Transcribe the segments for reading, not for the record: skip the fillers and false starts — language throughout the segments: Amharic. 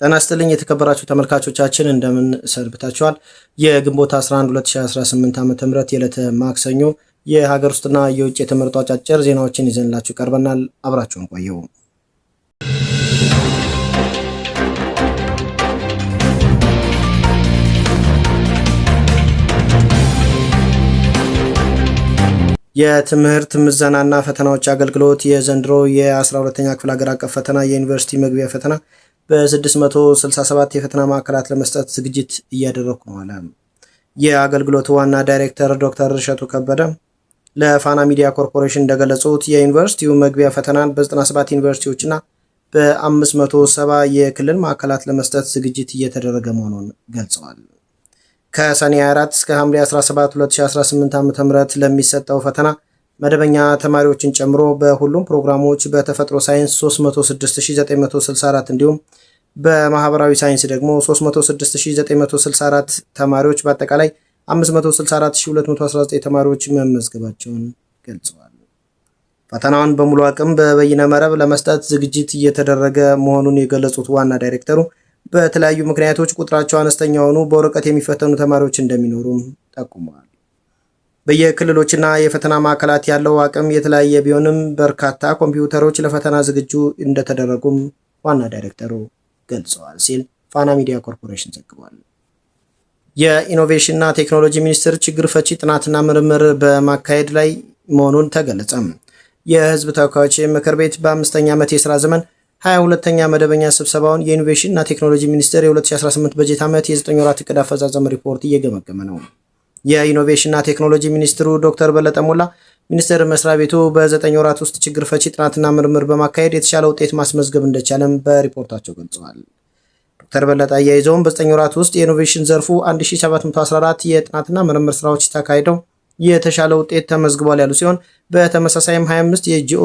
ጤና ይስጥልኝ የተከበራችሁ ተመልካቾቻችን እንደምን ሰንብታችኋል? የግንቦት 11 2018 ዓ.ም የዕለተ ማክሰኞ የሀገር ውስጥና የውጭ የተመረጡ አጫጭር ዜናዎችን ይዘንላችሁ ቀርበናል። አብራችሁን ቆዩ። የትምህርት ምዘናና ፈተናዎች አገልግሎት የዘንድሮ የ12ኛ ክፍል ሀገር አቀፍ ፈተና የዩኒቨርሲቲ መግቢያ ፈተና በ667 የፈተና ማዕከላት ለመስጠት ዝግጅት እያደረኩ ነው አለ። የአገልግሎቱ ዋና ዳይሬክተር ዶክተር እሸቱ ከበደ ለፋና ሚዲያ ኮርፖሬሽን እንደገለጹት የዩኒቨርሲቲው መግቢያ ፈተናን በ97 ዩኒቨርሲቲዎችና በ570 የክልል ማዕከላት ለመስጠት ዝግጅት እየተደረገ መሆኑን ገልጸዋል። ከሰኔ 24 እስከ ሐምሌ 17 2018 ዓ.ም ለሚሰጠው ፈተና መደበኛ ተማሪዎችን ጨምሮ በሁሉም ፕሮግራሞች በተፈጥሮ ሳይንስ 306964 እንዲሁም በማህበራዊ ሳይንስ ደግሞ 306964 ተማሪዎች በአጠቃላይ 564219 ተማሪዎች መመዝገባቸውን ገልጸዋል። ፈተናውን በሙሉ አቅም በበይነ መረብ ለመስጠት ዝግጅት እየተደረገ መሆኑን የገለጹት ዋና ዳይሬክተሩ በተለያዩ ምክንያቶች ቁጥራቸው አነስተኛ ሆኑ በወረቀት የሚፈተኑ ተማሪዎች እንደሚኖሩም ጠቁመዋል። በየክልሎችና የፈተና ማዕከላት ያለው አቅም የተለያየ ቢሆንም በርካታ ኮምፒውተሮች ለፈተና ዝግጁ እንደተደረጉም ዋና ዳይሬክተሩ ገልጸዋል ሲል ፋና ሚዲያ ኮርፖሬሽን ዘግቧል። የኢኖቬሽንና ቴክኖሎጂ ሚኒስቴር ችግር ፈቺ ጥናትና ምርምር በማካሄድ ላይ መሆኑን ተገለጸ። የህዝብ ተወካዮች ምክር ቤት በ5ኛ ዓመት የሥራ ዘመን 22ኛ መደበኛ ስብሰባውን የኢኖቬሽንና ቴክኖሎጂ ሚኒስቴር የ2018 በጀት ዓመት የ9 ወራት ዕቅድ አፈጻጸም ሪፖርት እየገመገመ ነው። የኢኖቬሽንና ቴክኖሎጂ ሚኒስትሩ ዶክተር በለጠ ሞላ ሚኒስቴር መስሪያ ቤቱ በ9 ወራት ውስጥ ችግር ፈቺ ጥናትና ምርምር በማካሄድ የተሻለ ውጤት ማስመዝገብ እንደቻለም በሪፖርታቸው ገልጸዋል። ዶክተር በለጠ አያይዘውም በ9 ወራት ውስጥ የኢኖቬሽን ዘርፉ 1714 የጥናትና ምርምር ስራዎች ተካሂደው የተሻለ ውጤት ተመዝግቧል ያሉ ሲሆን በተመሳሳይም 25 የጂኦ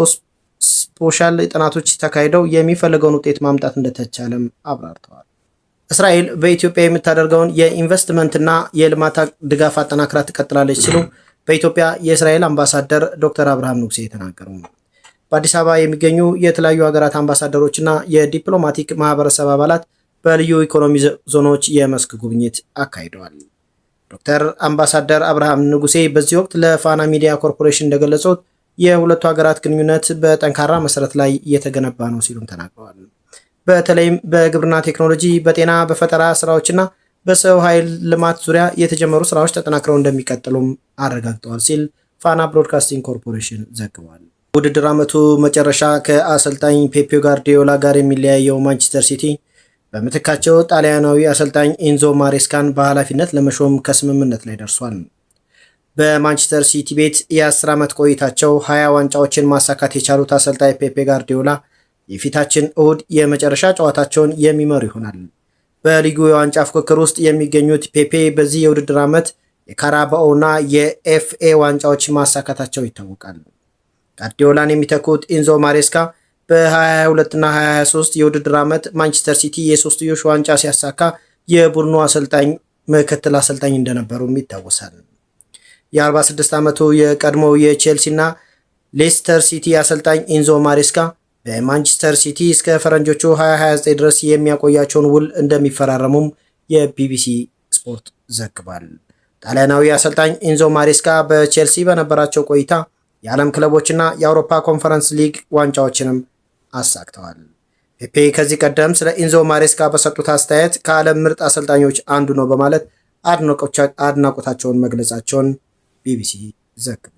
ስፖሻል ጥናቶች ተካሂደው የሚፈልገውን ውጤት ማምጣት እንደተቻለም አብራርተዋል። እስራኤል በኢትዮጵያ የምታደርገውን የኢንቨስትመንትና የልማት ድጋፍ አጠናክራ ትቀጥላለች ሲሉ በኢትዮጵያ የእስራኤል አምባሳደር ዶክተር አብርሃም ንጉሴ ተናገሩ። በአዲስ አበባ የሚገኙ የተለያዩ ሀገራት አምባሳደሮችና የዲፕሎማቲክ ማህበረሰብ አባላት በልዩ ኢኮኖሚ ዞኖች የመስክ ጉብኝት አካሂደዋል። ዶክተር አምባሳደር አብርሃም ንጉሴ በዚህ ወቅት ለፋና ሚዲያ ኮርፖሬሽን እንደገለጹት የሁለቱ ሀገራት ግንኙነት በጠንካራ መሰረት ላይ እየተገነባ ነው ሲሉም ተናግረዋል። በተለይም በግብርና ቴክኖሎጂ፣ በጤና፣ በፈጠራ ስራዎችና በሰው ኃይል ልማት ዙሪያ የተጀመሩ ስራዎች ተጠናክረው እንደሚቀጥሉም አረጋግጠዋል ሲል ፋና ብሮድካስቲንግ ኮርፖሬሽን ዘግቧል። ውድድር ዓመቱ መጨረሻ ከአሰልጣኝ ፔፕ ጋርዲዮላ ጋር የሚለያየው ማንቸስተር ሲቲ በምትካቸው ጣሊያናዊ አሰልጣኝ ኢንዞ ማሬስካን በኃላፊነት ለመሾም ከስምምነት ላይ ደርሷል። በማንቸስተር ሲቲ ቤት የ10 ዓመት ቆይታቸው 20 ዋንጫዎችን ማሳካት የቻሉት አሰልጣኝ ፔፕ ጋርዲዮላ የፊታችን እሁድ የመጨረሻ ጨዋታቸውን የሚመሩ ይሆናል። በሊጉ የዋንጫ ፉክክር ውስጥ የሚገኙት ፔፔ በዚህ የውድድር ዓመት የካራባኦና የኤፍኤ ዋንጫዎች ማሳካታቸው ይታወቃል። ጋርዲዮላን የሚተኩት ኢንዞ ማሬስካ በ2022 እና 2023 የውድድር ዓመት ማንቸስተር ሲቲ የሶስትዮሽ ዋንጫ ሲያሳካ የቡድኑ አሰልጣኝ ምክትል አሰልጣኝ እንደነበሩም ይታወሳል። የ46 ዓመቱ የቀድሞው የቼልሲና ሌስተር ሲቲ አሰልጣኝ ኢንዞ ማሬስካ በማንቸስተር ሲቲ እስከ ፈረንጆቹ 2029 ድረስ የሚያቆያቸውን ውል እንደሚፈራረሙም የቢቢሲ ስፖርት ዘግቧል። ጣሊያናዊ አሰልጣኝ ኢንዞ ማሬስካ በቼልሲ በነበራቸው ቆይታ የዓለም ክለቦችና የአውሮፓ ኮንፈረንስ ሊግ ዋንጫዎችንም አሳክተዋል። ፔፔ ከዚህ ቀደም ስለ ኢንዞ ማሬስካ በሰጡት አስተያየት ከዓለም ምርጥ አሰልጣኞች አንዱ ነው በማለት አድናቆታቸውን መግለጻቸውን ቢቢሲ ዘግቧል።